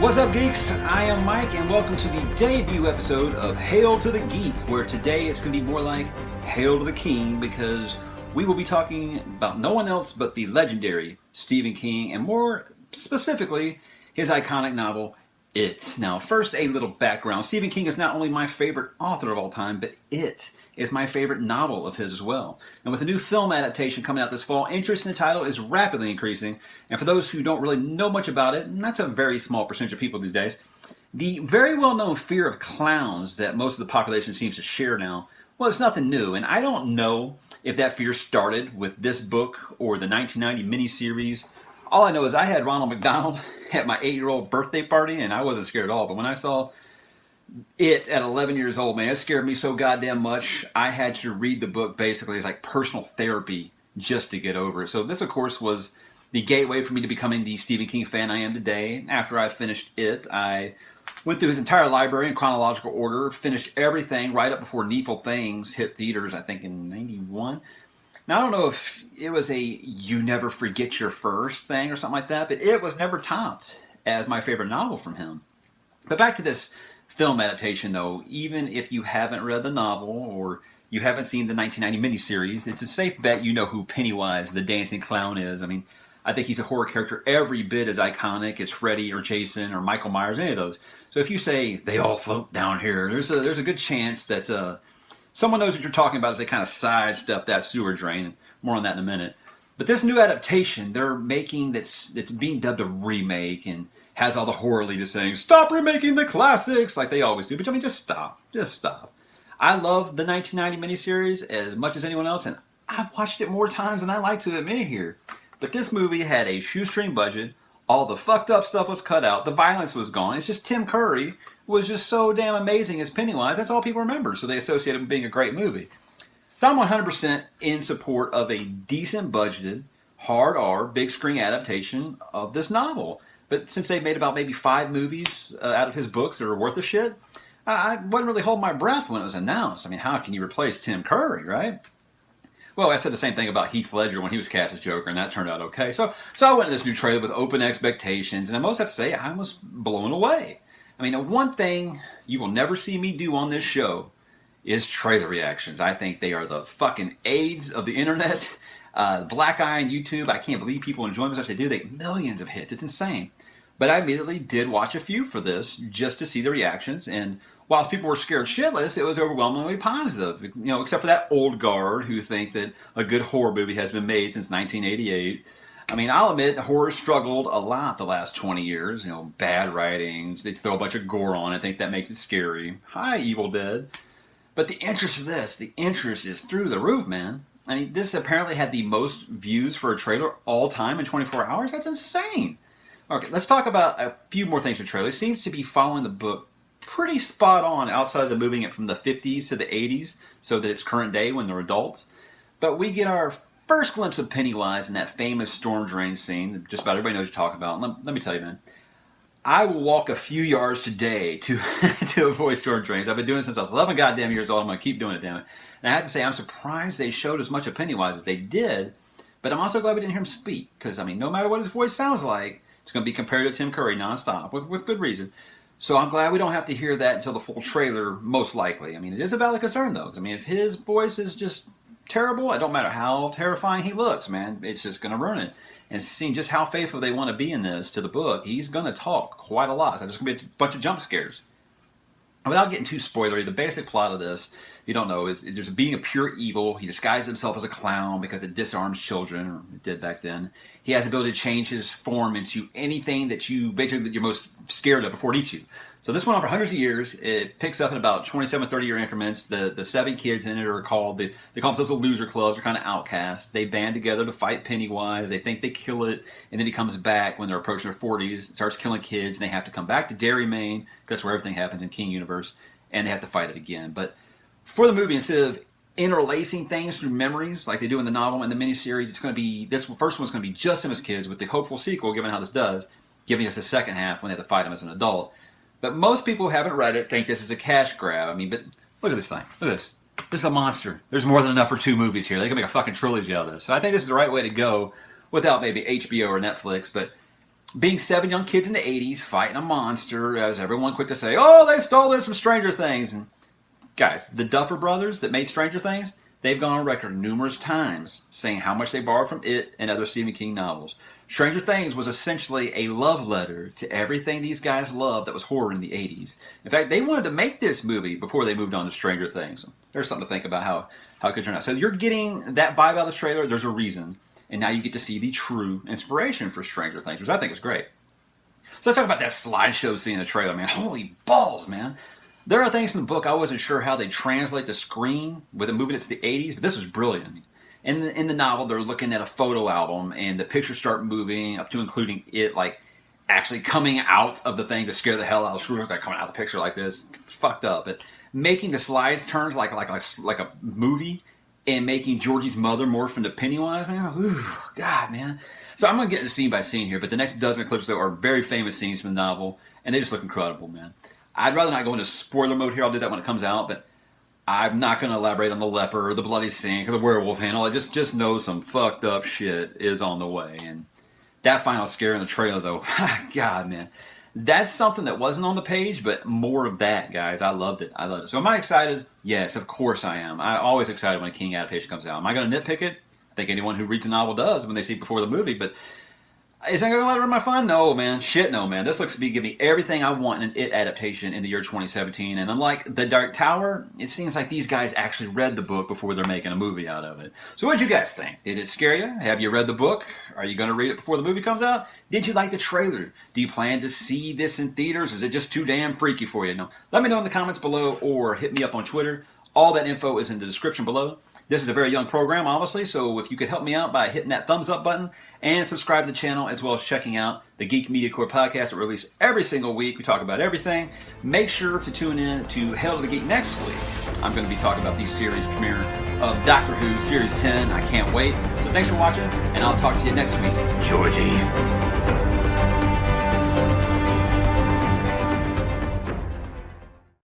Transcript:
What's up, geeks? I am Mike, and welcome to the debut episode of Hail to the Geek, where today it's going to be more like Hail to the King, because we will be talking about no one else but the legendary Stephen King, and more specifically, his iconic novel, It. Now, first, a little background. Stephen King is not only my favorite author of all time, but It is my favorite novel of his as well. And with a new film adaptation coming out this fall, interest in the title is rapidly increasing. And for those who don't really know much about it, and that's a very small percentage of people these days, the very well-known fear of clowns that most of the population seems to share now, well, it's nothing new. And I don't know if that fear started with this book or the 1990 miniseries. All I know is I had Ronald McDonald at my 8-year-old birthday party, and I wasn't scared at all. But when I saw It at 11 years old, man, it scared me so goddamn much. I had to read the book basically as like personal therapy just to get over it. So this, of course, was the gateway for me to becoming the Stephen King fan I am today. After I finished It, I went through his entire library in chronological order, finished everything right up before Needful Things hit theaters, I think in 91. Now, I don't know if it was a you never forget your first thing or something like that, but it was never topped as my favorite novel from him. But back to this film adaptation, though, even if you haven't read the novel or you haven't seen the 1990 miniseries, it's a safe bet you know who Pennywise the Dancing Clown is. I mean, I think he's a horror character every bit as iconic as Freddy or Jason or Michael Myers, any of those. So if you say, they all float down here, there's a good chance that someone knows what you're talking about as they kind of sidestep that sewer drain. More on that in a minute. But this new adaptation they're making that's being dubbed a remake and has all the horror leaders saying, stop remaking the classics, like they always do. But I mean, just stop. Just stop. I love the 1990 miniseries as much as anyone else, and I've watched it more times than I like to admit here. But this movie had a shoestring budget. All the fucked up stuff was cut out. The violence was gone. It's just Tim Curry was just so damn amazing as Pennywise. That's all people remember. So they associate it with being a great movie. So I'm 100% in support of a decent budgeted, hard R, big screen adaptation of this novel. But since they made about maybe 5 movies out of his books that are worth a shit, I wasn't really holding my breath when it was announced. I mean, how can you replace Tim Curry, right? Well, I said the same thing about Heath Ledger when he was cast as Joker, and that turned out okay. So I went to this new trailer with open expectations, and I most have to say I was blown away. I mean, one thing you will never see me do on this show is trailer reactions. I think they are the fucking AIDS of the internet. Black Eye on YouTube, I can't believe people enjoy them as much as they do. They get millions of hits. It's insane. But I immediately did watch a few for this just to see the reactions, and while people were scared shitless, it was overwhelmingly positive. You know, except for that old guard who think that a good horror movie has been made since 1988. I mean, I'll admit, horror struggled a lot the last 20 years. You know, bad writings, they throw a bunch of gore on it, think that makes it scary. Hi, Evil Dead. But the interest of this, the interest is through the roof, man. I mean, this apparently had the most views for a trailer all time in 24 hours. That's insane. Okay, let's talk about a few more things for the trailer. It seems to be following the book pretty spot on outside of the moving it from the 50s to the 80s so that it's current day when they're adults. But we get our first glimpse of Pennywise in that famous storm drain scene that just about everybody knows what you're talking about. Let me tell you, man. I will walk a few yards today to avoid storm drains. I've been doing it since I was 11 goddamn years old. I'm going to keep doing it, damn it. And I have to say, I'm surprised they showed as much of Pennywise as they did. But I'm also glad we didn't hear him speak. Because, I mean, no matter what his voice sounds like, it's going to be compared to Tim Curry nonstop, with good reason. So I'm glad we don't have to hear that until the full trailer, most likely. I mean, it is a valid concern, though. I mean, if his voice is just terrible, it don't matter how terrifying he looks, man. It's just going to ruin it. And seeing just how faithful they want to be in this to the book, he's going to talk quite a lot. So there's going to be a bunch of jump scares. Without getting too spoilery, the basic plot of this, if you don't know, is there's a being of pure evil. He disguises himself as a clown because it disarms children, or it did back then. He has the ability to change his form into anything that you're most scared of before it eats you. So this went on for hundreds of years. It picks up in about 27, 30-year increments. The 7 kids in it are called, they call themselves the loser clubs. They're kind of outcasts. They band together to fight Pennywise. They think they kill it, and then he comes back when they're approaching their 40s, starts killing kids, and they have to come back to Derry, Maine, because that's where everything happens in King Universe, and they have to fight it again. But for the movie, instead of interlacing things through memories like they do in the novel and the miniseries, it's going to be, this first one's going to be just him as kids, with the hopeful sequel, given how this does, giving us a second half when they have to fight him as an adult. But most people who haven't read it think this is a cash grab. I mean, but look at this thing. Look at this. This is a monster. There's more than enough for 2 movies here. They can make a fucking trilogy out of this. So I think this is the right way to go without maybe HBO or Netflix. But being 7 young kids in the 80s fighting a monster, as everyone quick to say, oh, they stole this from Stranger Things. And guys, the Duffer Brothers that made Stranger Things, they've gone on record numerous times saying how much they borrowed from it and other Stephen King novels. Stranger Things was essentially a love letter to everything these guys loved that was horror in the 80s. In fact, they wanted to make this movie before they moved on to Stranger Things. There's something to think about how it could turn out. So you're getting that vibe out of the trailer. There's a reason. And now you get to see the true inspiration for Stranger Things, which I think is great. So let's talk about that slideshow scene in the trailer, man. Holy balls, man. There are things in the book I wasn't sure how they translate the screen with it moving it to the 80s, but this was brilliant. In the novel, they're looking at a photo album, and the pictures start moving up to including it, like, actually coming out of the thing to scare the hell out of Scrooge. Like, coming out of the picture like this. It's fucked up. But making the slides turn like a movie, and making Georgie's mother morph into Pennywise, man. Ooh, God, man. So I'm going to get into scene by scene here, but the next dozen of clips, though, are very famous scenes from the novel, and they just look incredible, man. I'd rather not go into spoiler mode here. I'll do that when it comes out, but I'm not going to elaborate on the leper or the bloody sink or the werewolf handle. I just know some fucked up shit is on the way. And that final scare in the trailer, though, God, man. That's something that wasn't on the page, but more of that, guys. I loved it. So am I excited? Yes, of course I am. I'm always excited when a King adaptation comes out. Am I going to nitpick it? I think anyone who reads a novel does when they see it before the movie, but is that going to let it ruin my fun? No, man. Shit, no, man. This looks to be giving me everything I want in an It adaptation in the year 2017. And unlike The Dark Tower, it seems like these guys actually read the book before they're making a movie out of it. So what'd you guys think? Did it scare you? Have you read the book? Are you going to read it before the movie comes out? Did you like the trailer? Do you plan to see this in theaters? Or is it just too damn freaky for you? No. Let me know in the comments below or hit me up on Twitter. All that info is in the description below. This is a very young program, obviously, so if you could help me out by hitting that thumbs up button and subscribe to the channel, as well as checking out the Geek Media Core podcast that we release every single week. We talk about everything. Make sure to tune in to Hail to the Geek next week. I'm going to be talking about the series premiere of Doctor Who Series 10. I can't wait. So thanks for watching, and I'll talk to you next week. Georgie.